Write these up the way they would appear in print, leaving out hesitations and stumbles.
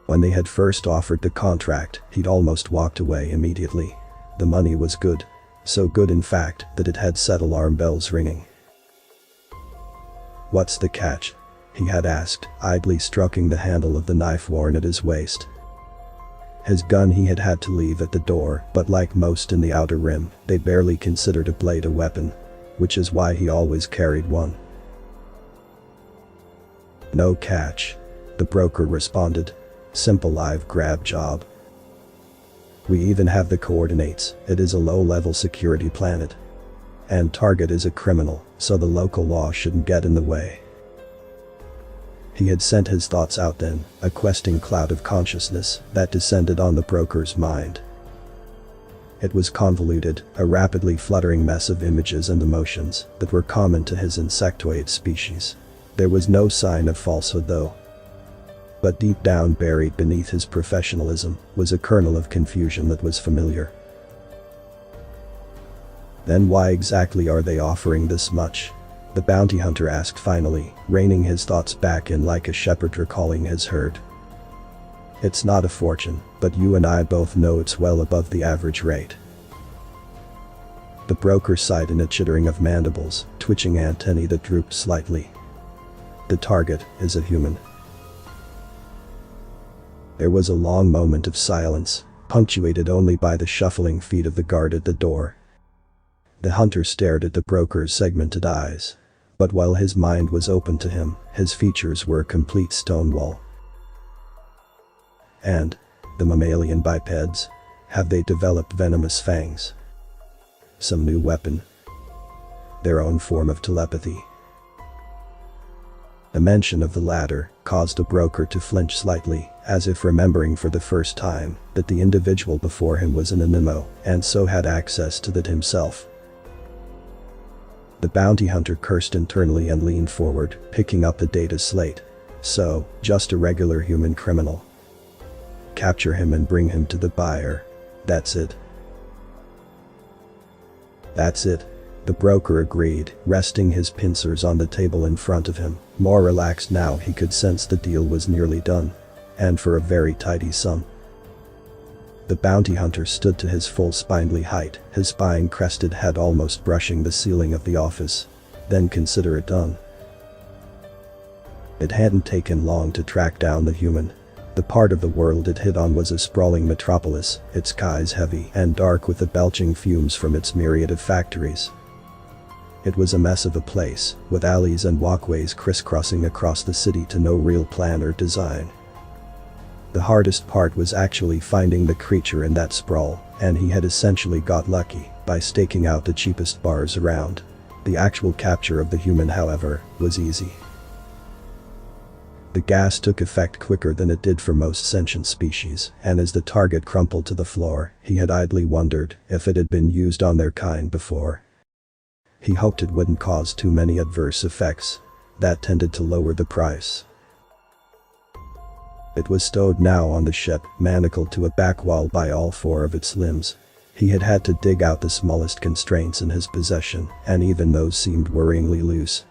When they had first offered the contract, he'd almost walked away immediately. The money was good. So good in fact that it had set alarm bells ringing. "What's the catch?" he had asked, idly stroking the handle of the knife worn at his waist. His gun he had had to leave at the door, but like most in the Outer Rim, they barely considered a blade a weapon, which is why he always carried one. "No catch," the broker responded. "Simple live grab job. We even have the coordinates. It is a low-level security planet. And target is a criminal, so the local law shouldn't get in the way." He had sent his thoughts out then, a questing cloud of consciousness that descended on the broker's mind. It was convoluted, a rapidly fluttering mess of images and emotions that were common to his insectoid species. There was no sign of falsehood though. But deep down, buried beneath his professionalism, was a kernel of confusion that was familiar. "Then why exactly are they offering this much?" the bounty hunter asked finally, reining his thoughts back in like a shepherd recalling his herd. "It's not a fortune, but you and I both know it's well above the average rate." The broker sighed in a chittering of mandibles, twitching antennae that drooped slightly. "The target is a human." There was a long moment of silence, punctuated only by the shuffling feet of the guard at the door. The hunter stared at the broker's segmented eyes. But while his mind was open to him, his features were a complete stonewall. "And the mammalian bipeds? Have they developed venomous fangs? Some new weapon? Their own form of telepathy?" The mention of the latter caused the broker to flinch slightly, as if remembering for the first time that the individual before him was an animo and so had access to that himself. The bounty hunter cursed internally and leaned forward, picking up the data slate. "So, just a regular human criminal. Capture him and bring him to the buyer. That's it." "That's it," the broker agreed, resting his pincers on the table in front of him. More relaxed now, he could sense the deal was nearly done. And for a very tidy sum. The bounty hunter stood to his full spindly height, his spine-crested head almost brushing the ceiling of the office. "Then consider it done." It hadn't taken long to track down the human. The part of the world it hit on was a sprawling metropolis, its skies heavy and dark with the belching fumes from its myriad of factories. It was a mess of a place, with alleys and walkways crisscrossing across the city to no real plan or design. The hardest part was actually finding the creature in that sprawl, and he had essentially got lucky by staking out the cheapest bars around. The actual capture of the human, however, was easy. The gas took effect quicker than it did for most sentient species, and as the target crumpled to the floor, he had idly wondered if it had been used on their kind before. He hoped it wouldn't cause too many adverse effects. That tended to lower the price. It was stowed now on the ship, manacled to a back wall by all four of its limbs. He had had to dig out the smallest constraints in his possession, and even those seemed worryingly loose.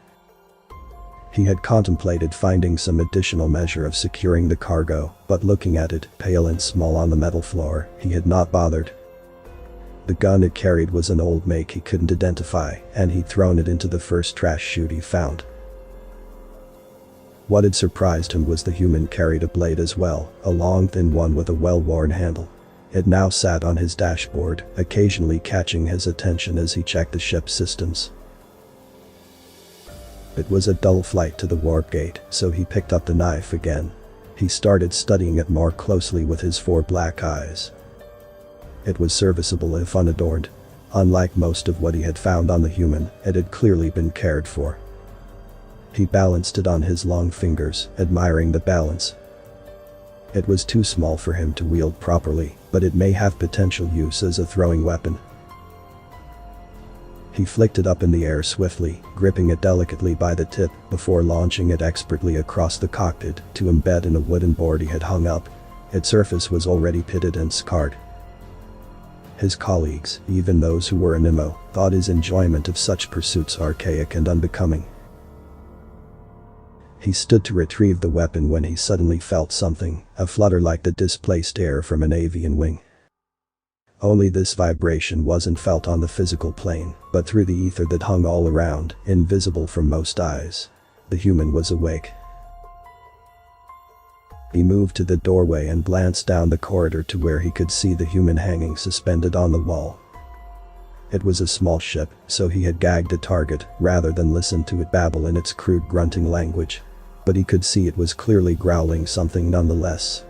He had contemplated finding some additional measure of securing the cargo, but looking at it, pale and small on the metal floor, he had not bothered. The gun it carried was an old make he couldn't identify, and he'd thrown it into the first trash chute he found. What had surprised him was the human carried a blade as well, a long thin one with a well-worn handle. It now sat on his dashboard, occasionally catching his attention as he checked the ship's systems. It was a dull flight to the warp gate, so he picked up the knife again. He started studying it more closely with his four black eyes. It was serviceable if unadorned. Unlike most of what he had found on the human, it had clearly been cared for. He balanced it on his long fingers, admiring the balance. It was too small for him to wield properly, but it may have potential use as a throwing weapon. He flicked it up in the air swiftly, gripping it delicately by the tip before launching it expertly across the cockpit to embed in a wooden board he had hung up. Its surface was already pitted and scarred. His colleagues, even those who were animo, thought his enjoyment of such pursuits archaic and unbecoming. He stood to retrieve the weapon when he suddenly felt something, a flutter like the displaced air from an avian wing. Only this vibration wasn't felt on the physical plane, but through the ether that hung all around, invisible from most eyes. The human was awake. He moved to the doorway and glanced down the corridor to where he could see the human hanging suspended on the wall. It was a small ship, so he had gagged a target rather than listen to it babble in its crude grunting language. But he could see it was clearly growling something nonetheless.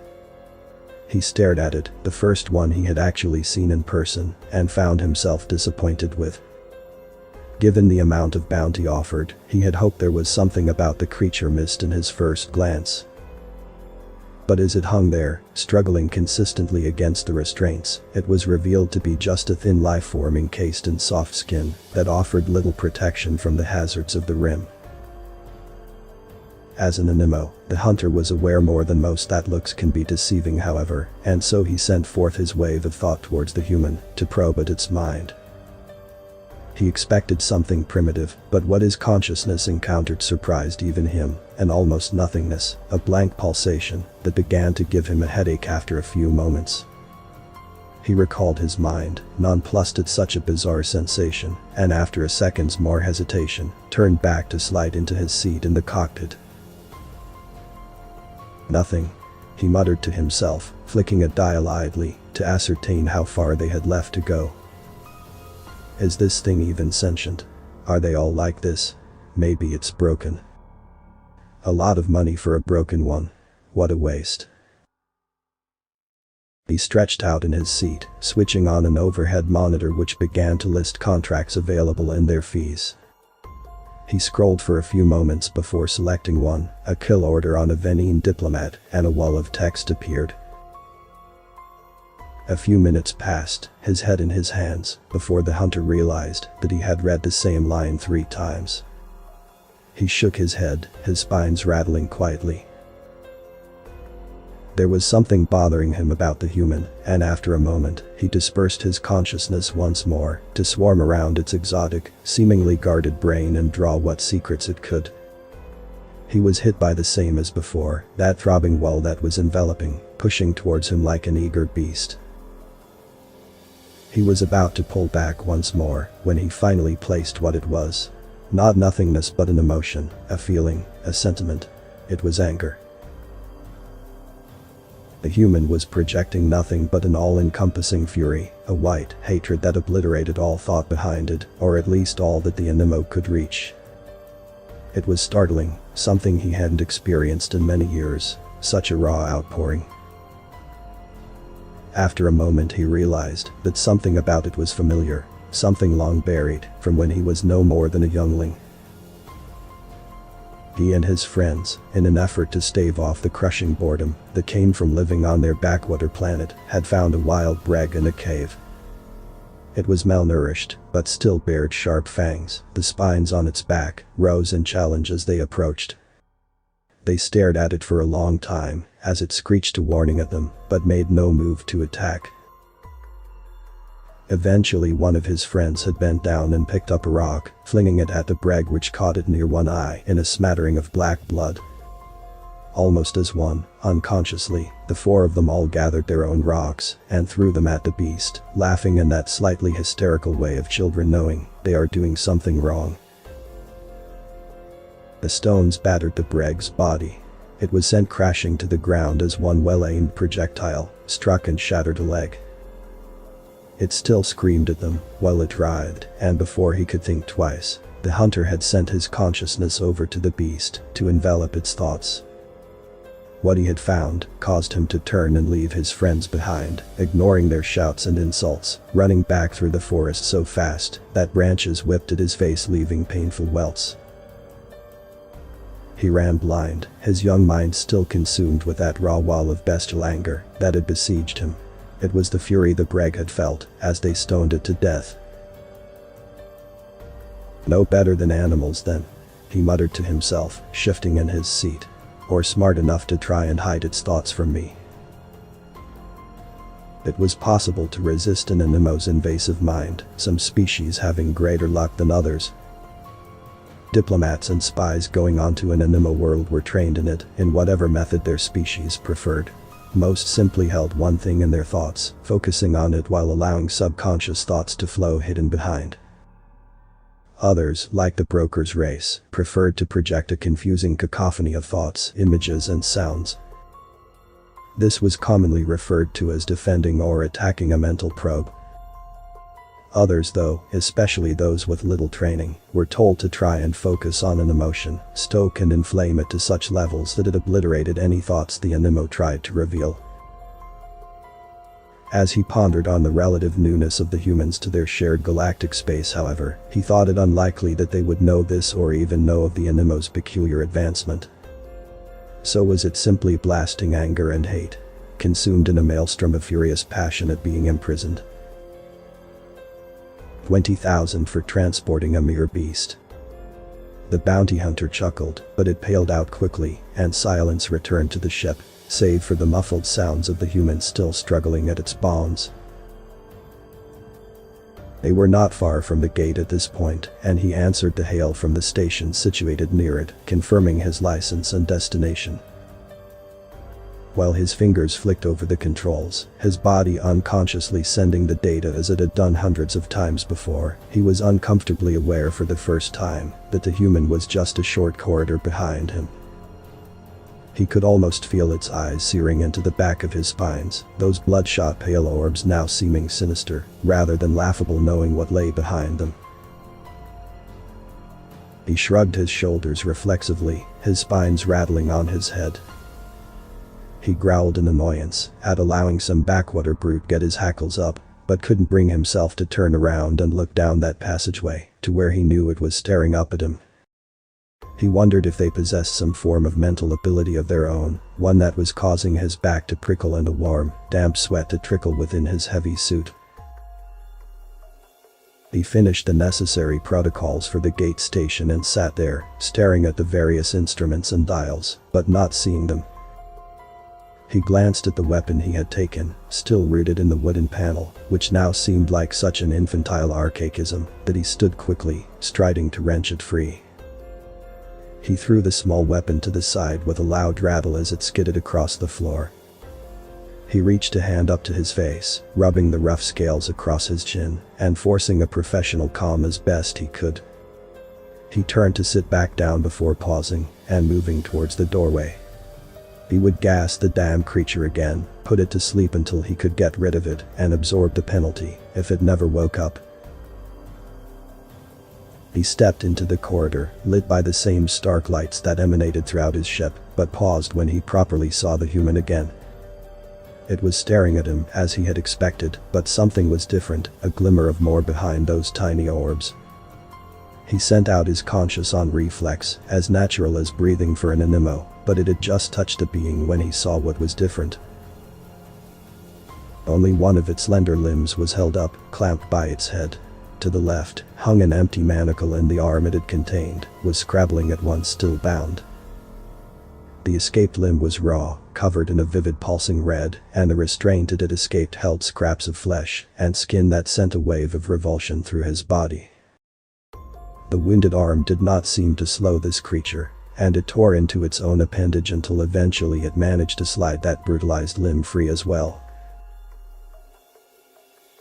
He stared at it, the first one he had actually seen in person, and found himself disappointed with. Given the amount of bounty offered, he had hoped there was something about the creature missed in his first glance. But as it hung there, struggling consistently against the restraints, it was revealed to be just a thin life form encased in soft skin that offered little protection from the hazards of the rim. As an animo, the hunter was aware more than most that looks can be deceiving, however, and so he sent forth his wave of thought towards the human to probe at its mind. He expected something primitive, but what his consciousness encountered surprised even him, an almost nothingness, a blank pulsation that began to give him a headache after a few moments. He recalled his mind, nonplussed at such a bizarre sensation, and after a second's more hesitation, turned back to slide into his seat in the cockpit. Nothing, he muttered to himself, flicking a dial idly to ascertain how far they had left to go. Is this thing even sentient? Are they all like this? Maybe it's broken. A lot of money for a broken one. What a waste. He stretched out in his seat, switching on an overhead monitor which began to list contracts available and their fees. He scrolled for a few moments before selecting one, a kill order on a Venetian diplomat, and a wall of text appeared. A few minutes passed, his head in his hands, before the hunter realized that he had read the same line 3 times. He shook his head, his spines rattling quietly. There was something bothering him about the human, and after a moment, he dispersed his consciousness once more to swarm around its exotic, seemingly guarded brain and draw what secrets it could. He was hit by the same as before, that throbbing wall that was enveloping, pushing towards him like an eager beast. He was about to pull back once more when he finally placed what it was. Not nothingness but an emotion, a feeling, a sentiment. It was anger. The human was projecting nothing but an all-encompassing fury, a white hatred that obliterated all thought behind it, or at least all that the animo could reach. It was startling, something he hadn't experienced in many years, such a raw outpouring. After a moment he realized that something about it was familiar, something long buried from when he was no more than a youngling. He and his friends, in an effort to stave off the crushing boredom that came from living on their backwater planet, had found a wild breg in a cave. It was malnourished, but still bared sharp fangs. The spines on its back rose in challenge as they approached. They stared at it for a long time as it screeched a warning at them, but made no move to attack. Eventually one of his friends had bent down and picked up a rock, flinging it at the breg, which caught it near one eye in a smattering of black blood. Almost as one, unconsciously, the 4 of them all gathered their own rocks and threw them at the beast, laughing in that slightly hysterical way of children knowing they are doing something wrong. The stones battered the breg's body. It was sent crashing to the ground as one well-aimed projectile struck and shattered a leg. It still screamed at them while it writhed, and before he could think twice, the hunter had sent his consciousness over to the beast to envelop its thoughts. What he had found caused him to turn and leave his friends behind, ignoring their shouts and insults, running back through the forest so fast that branches whipped at his face, leaving painful welts. He ran blind, his young mind still consumed with that raw wall of bestial anger that had besieged him. It was the fury the breg had felt as they stoned it to death. No better than animals then, he muttered to himself, shifting in his seat. Or smart enough to try and hide its thoughts from me. It was possible to resist an animo's invasive mind, some species having greater luck than others. Diplomats and spies going onto an anima world were trained in it, in whatever method their species preferred. Most simply held one thing in their thoughts, focusing on it while allowing subconscious thoughts to flow hidden behind. Others, like the broker's race, preferred to project a confusing cacophony of thoughts, images and sounds. This was commonly referred to as defending or attacking a mental probe. Others though, especially those with little training, were told to try and focus on an emotion, stoke and inflame it to such levels that it obliterated any thoughts the animo tried to reveal. As he pondered on the relative newness of the humans to their shared galactic space, however, he thought it unlikely that they would know this or even know of the animo's peculiar advancement. So was it simply blasting anger and hate, consumed in a maelstrom of furious passion at being imprisoned? 20,000 for transporting a mere beast. The bounty hunter chuckled, but it paled out quickly, and silence returned to the ship, save for the muffled sounds of the humans still struggling at its bonds. They were not far from the gate at this point, and he answered the hail from the station situated near it, confirming his license and destination. While his fingers flicked over the controls, his body unconsciously sending the data as it had done hundreds of times before, he was uncomfortably aware for the first time that the human was just a short corridor behind him. He could almost feel its eyes searing into the back of his spines, those bloodshot pale orbs now seeming sinister, rather than laughable, knowing what lay behind them. He shrugged his shoulders reflexively, his spines rattling on his head. He growled in annoyance at allowing some backwater brute get his hackles up, but couldn't bring himself to turn around and look down that passageway to where he knew it was staring up at him. He wondered if they possessed some form of mental ability of their own, one that was causing his back to prickle and a warm, damp sweat to trickle within his heavy suit. He finished the necessary protocols for the gate station and sat there, staring at the various instruments and dials, but not seeing them. He glanced at the weapon he had taken, still rooted in the wooden panel, which now seemed like such an infantile archaism that he stood quickly, striding to wrench it free. He threw the small weapon to the side with a loud rattle as it skidded across the floor. He reached a hand up to his face, rubbing the rough scales across his chin, and forcing a professional calm as best he could. He turned to sit back down before pausing and moving towards the doorway. He would gas the damn creature again, put it to sleep until he could get rid of it, and absorb the penalty if it never woke up. He stepped into the corridor, lit by the same stark lights that emanated throughout his ship, but paused when he properly saw the human again. It was staring at him as he had expected, but something was different, a glimmer of more behind those tiny orbs. He sent out his conscious on reflex, as natural as breathing for an animo, but it had just touched the being when he saw what was different. Only one of its slender limbs was held up, clamped by its head. To the left, hung an empty manacle, and the arm it had contained was scrabbling at once, still bound. The escaped limb was raw, covered in a vivid pulsing red, and the restraint it had escaped held scraps of flesh and skin that sent a wave of revulsion through his body. The wounded arm did not seem to slow this creature, and it tore into its own appendage until eventually it managed to slide that brutalized limb free as well.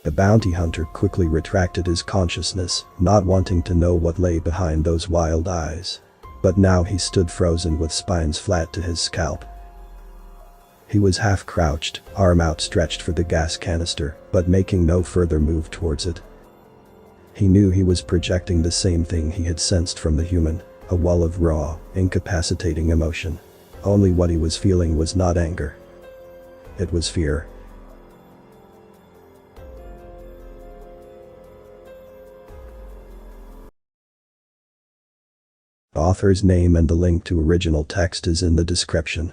The bounty hunter quickly retracted his consciousness, not wanting to know what lay behind those wild eyes. But now he stood frozen with spines flat to his scalp. He was half crouched, arm outstretched for the gas canister, but making no further move towards it. He knew he was projecting the same thing he had sensed from the human, a wall of raw, incapacitating emotion. Only what he was feeling was not anger. It was fear. Author's name and the link to original text is in the description.